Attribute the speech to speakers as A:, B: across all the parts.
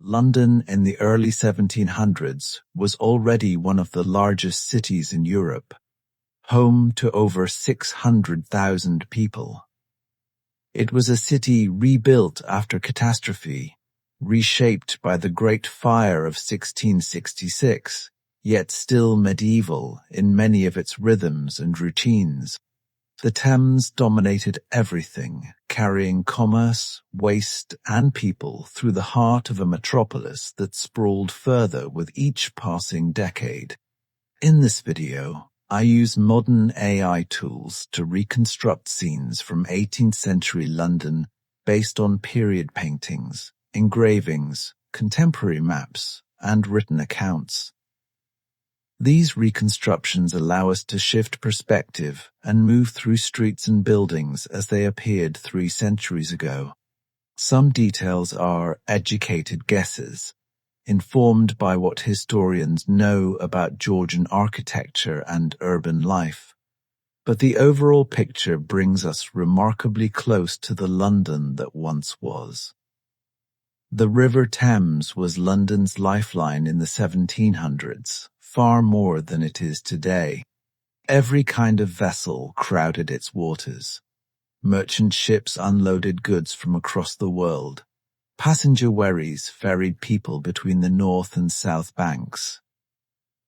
A: London in the early 1700s was already one of the largest cities in Europe, home to over 600,000 people. It was a city rebuilt after catastrophe, reshaped by the Great Fire of 1666, yet still medieval in many of its rhythms and routines. The Thames dominated everything, carrying commerce, waste, and people through the heart of a metropolis that sprawled further with each passing decade. In this video, I use modern AI tools to reconstruct scenes from 18th century London based on period paintings, engravings, contemporary maps, and written accounts. These reconstructions allow us to shift perspective and move through streets and buildings as they appeared 3 centuries ago. Some details are educated guesses, informed by what historians know about Georgian architecture and urban life. But the overall picture brings us remarkably close to the London that once was. The River Thames was London's lifeline in the 1700s, far more than it is today. Every kind of vessel crowded its waters. Merchant ships unloaded goods from across the world. Passenger wherries ferried people between the north and south banks.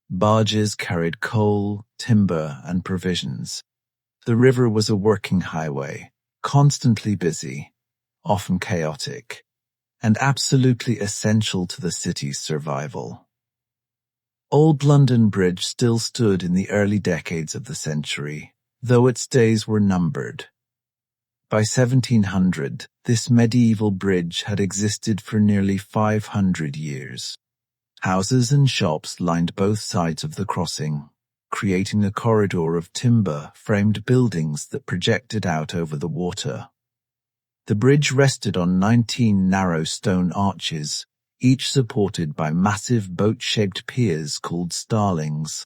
A: Barges carried coal, timber, and provisions. The river was a working highway, constantly busy, often chaotic, and absolutely essential to the city's survival. Old London Bridge still stood in the early decades of the century, though its days were numbered. By 1700, this medieval bridge had existed for nearly 500 years. Houses and shops lined both sides of the crossing, creating a corridor of timber-framed buildings that projected out over the water. The bridge rested on 19 narrow stone arches, each supported by massive boat-shaped piers called starlings.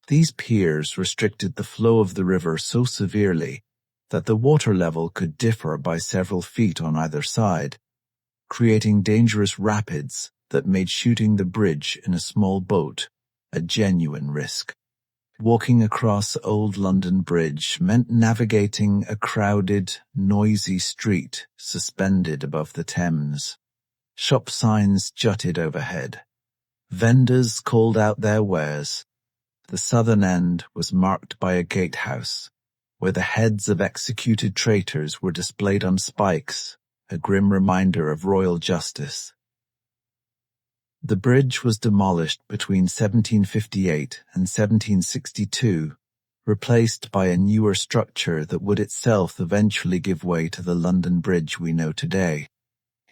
A: These piers restricted the flow of the river so severely that the water level could differ by several feet on either side, creating dangerous rapids that made shooting the bridge in a small boat a genuine risk. Walking across Old London Bridge meant navigating a crowded, noisy street suspended above the Thames. Shop signs jutted overhead. Vendors called out their wares. The southern end was marked by a gatehouse, where the heads of executed traitors were displayed on spikes, a grim reminder of royal justice. The bridge was demolished between 1758 and 1762, replaced by a newer structure that would itself eventually give way to the London Bridge we know today.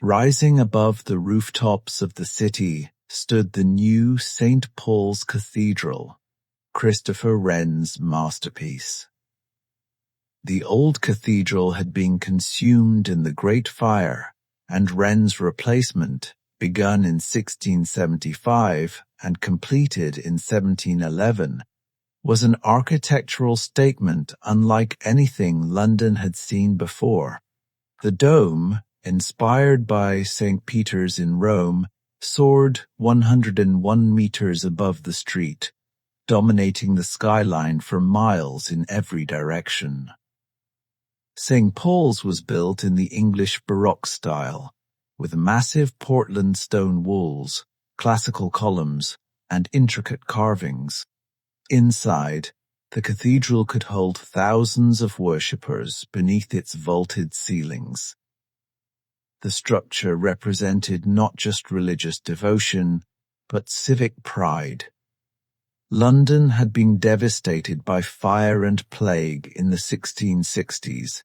A: Rising above the rooftops of the city stood the new St. Paul's Cathedral, Christopher Wren's masterpiece. The old cathedral had been consumed in the Great Fire, and Wren's replacement, begun in 1675 and completed in 1711, was an architectural statement unlike anything London had seen before. The dome, inspired by St. Peter's in Rome, soared 101 meters above the street, dominating the skyline for miles in every direction. St. Paul's was built in the English Baroque style, with massive Portland stone walls, classical columns, and intricate carvings. Inside, the cathedral could hold thousands of worshippers beneath its vaulted ceilings. The structure represented not just religious devotion, but civic pride. London had been devastated by fire and plague in the 1660s,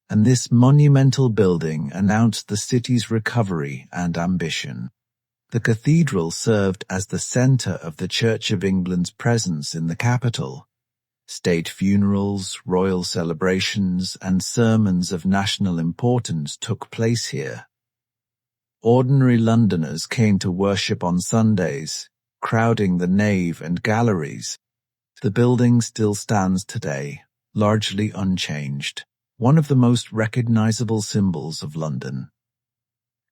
A: and this monumental building announced the city's recovery and ambition. The cathedral served as the centre of the Church of England's presence in the capital. State funerals, royal celebrations, and sermons of national importance took place here. Ordinary Londoners came to worship on Sundays, crowding the nave and galleries. The building still stands today, largely unchanged, one of the most recognizable symbols of London.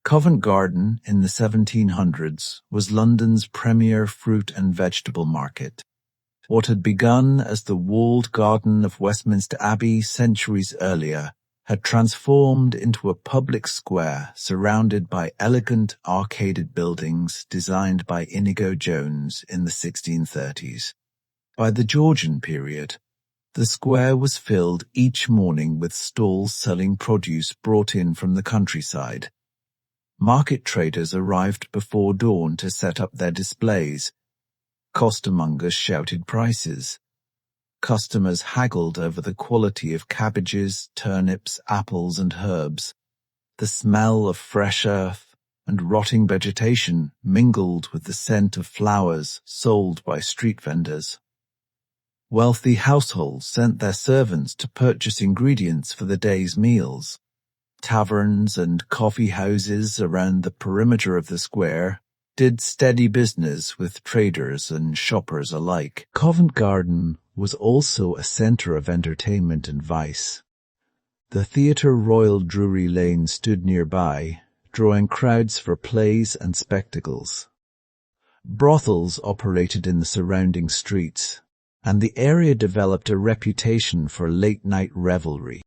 A: Covent Garden in the 1700s was London's premier fruit and vegetable market. What had begun as the walled garden of Westminster Abbey centuries earlier had transformed into a public square surrounded by elegant arcaded buildings designed by Inigo Jones in the 1630s. By the Georgian period, the square was filled each morning with stalls selling produce brought in from the countryside. Market traders arrived before dawn to set up their displays. Costermongers shouted prices. Customers haggled over the quality of cabbages, turnips, apples, and herbs. The smell of fresh earth and rotting vegetation mingled with the scent of flowers sold by street vendors. Wealthy households sent their servants to purchase ingredients for the day's meals. Taverns and coffee houses around the perimeter of the square did steady business with traders and shoppers alike. Covent Garden was also a centre of entertainment and vice. The Theatre Royal Drury Lane stood nearby, drawing crowds for plays and spectacles. Brothels operated in the surrounding streets, and the area developed a reputation for late-night revelry.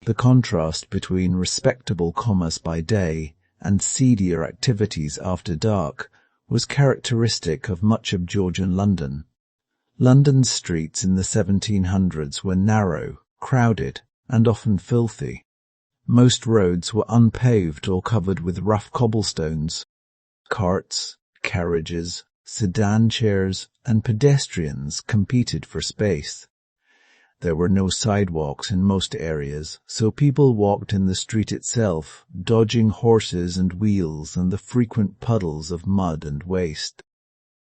A: The contrast between respectable commerce by day and seedier activities after dark was characteristic of much of Georgian London. London's streets in the 1700s were narrow, crowded, and often filthy. Most roads were unpaved or covered with rough cobblestones. Carts, carriages, sedan chairs, and pedestrians competed for space. There were no sidewalks in most areas, so people walked in the street itself, dodging horses and wheels and the frequent puddles of mud and waste.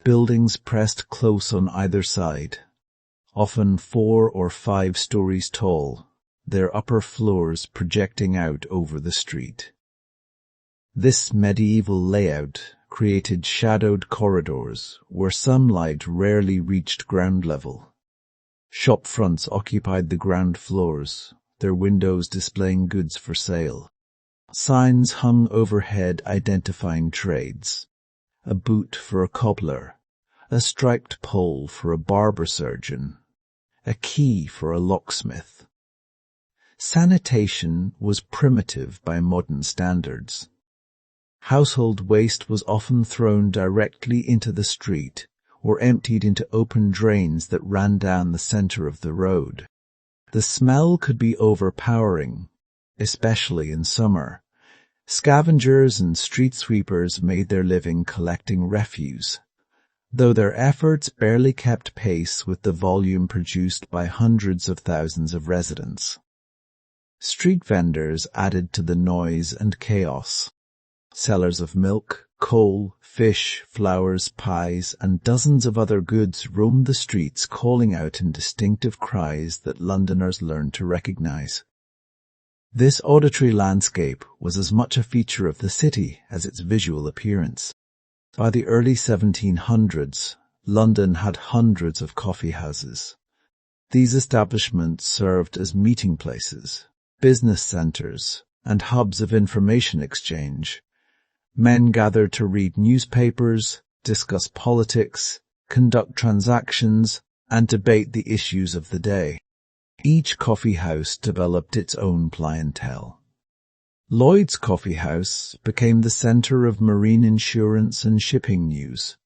A: Buildings pressed close on either side, often 4 or 5 stories tall, their upper floors projecting out over the street. This medieval layout created shadowed corridors where sunlight rarely reached ground level. Shop fronts occupied the ground floors, their windows displaying goods for sale. Signs hung overhead identifying trades: a boot for a cobbler, a striped pole for a barber surgeon, a key for a locksmith. Sanitation was primitive by modern standards. Household waste was often thrown directly into the street or emptied into open drains that ran down the center of the road. The smell could be overpowering, especially in summer. Scavengers and street sweepers made their living collecting refuse, though their efforts barely kept pace with the volume produced by hundreds of thousands of residents. Street vendors added to the noise and chaos. Sellers of milk, coal, fish, flowers, pies, and dozens of other goods roamed the streets calling out in distinctive cries that Londoners learned to recognize. This auditory landscape was as much a feature of the city as its visual appearance. By the early 1700s, London had hundreds of coffee houses. These establishments served as meeting places, business centers, and hubs of information exchange. Men gathered to read newspapers, discuss politics, conduct transactions, and debate the issues of the day. Each coffee house developed its own clientele. Lloyd's Coffee House became the center of marine insurance and shipping news.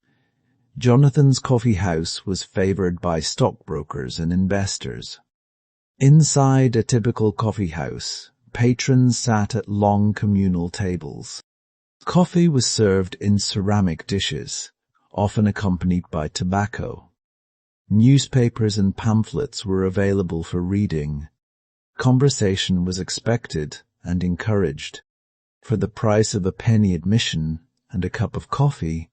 A: Jonathan's Coffee House was favored by stockbrokers and investors. Inside a typical coffee house, patrons sat at long communal tables. Coffee was served in ceramic dishes, often accompanied by tobacco. Newspapers and pamphlets were available for reading. Conversation was expected and encouraged. For the price of a penny admission and a cup of coffee,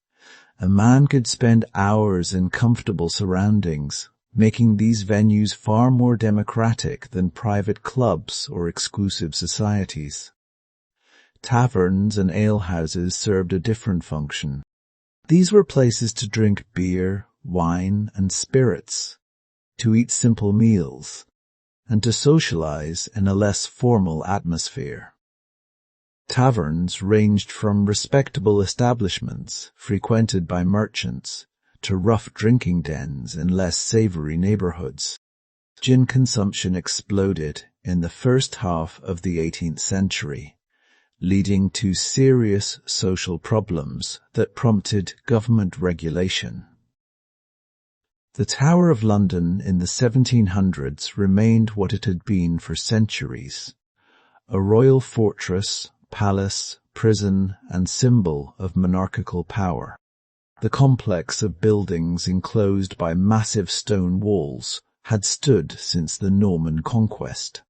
A: a man could spend hours in comfortable surroundings, making these venues far more democratic than private clubs or exclusive societies. Taverns and alehouses served a different function. These were places to drink beer, wine, and spirits, to eat simple meals, and to socialize in a less formal atmosphere. Taverns ranged from respectable establishments frequented by merchants to rough drinking dens in less savory neighborhoods. Gin consumption exploded in the first half of the 18th century, leading to serious social problems that prompted government regulation. The Tower of London in the 1700s remained what it had been for centuries, a royal fortress, palace, prison, and symbol of monarchical power. The complex of buildings enclosed by massive stone walls had stood since the Norman conquest.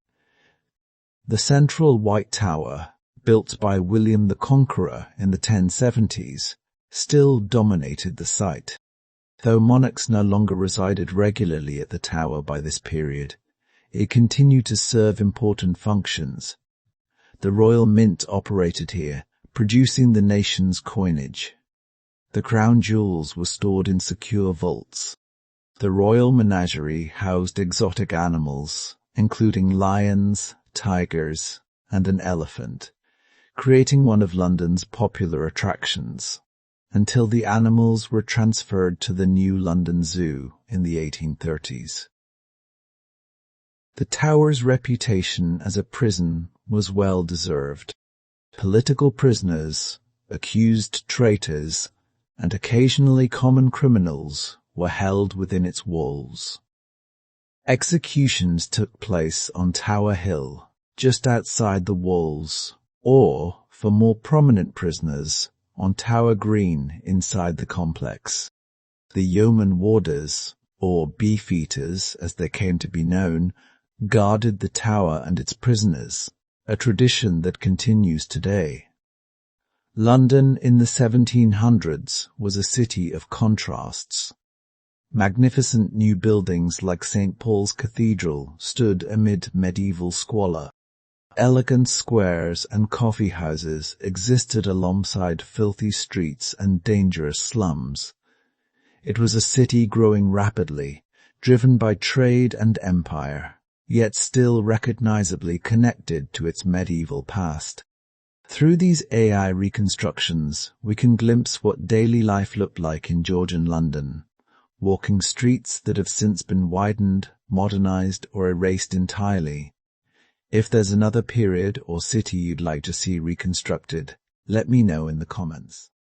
A: The central White Tower, built by William the Conqueror in the 1070s, still dominated the site. Though monarchs no longer resided regularly at the tower by this period, it continued to serve important functions. The Royal Mint operated here, producing the nation's coinage. The crown jewels were stored in secure vaults. The Royal Menagerie housed exotic animals, including lions, tigers, and an elephant, creating one of London's popular attractions, until the animals were transferred to the new London Zoo in the 1830s. The Tower's reputation as a prison was well deserved. Political prisoners, accused traitors, and occasionally common criminals were held within its walls. Executions took place on Tower Hill, just outside the walls, or, for more prominent prisoners, on Tower Green inside the complex. The yeoman warders, or beefeaters as they came to be known, guarded the tower and its prisoners, a tradition that continues today. London in the 1700s was a city of contrasts. Magnificent new buildings like St. Paul's Cathedral stood amid medieval squalor. Elegant squares and coffee houses existed alongside filthy streets and dangerous slums. It was a city growing rapidly, driven by trade and empire, yet still recognizably connected to its medieval past. Through these AI reconstructions, we can glimpse what daily life looked like in Georgian London, walking streets that have since been widened, modernized, or erased entirely. If there's another period or city you'd like to see reconstructed, let me know in the comments.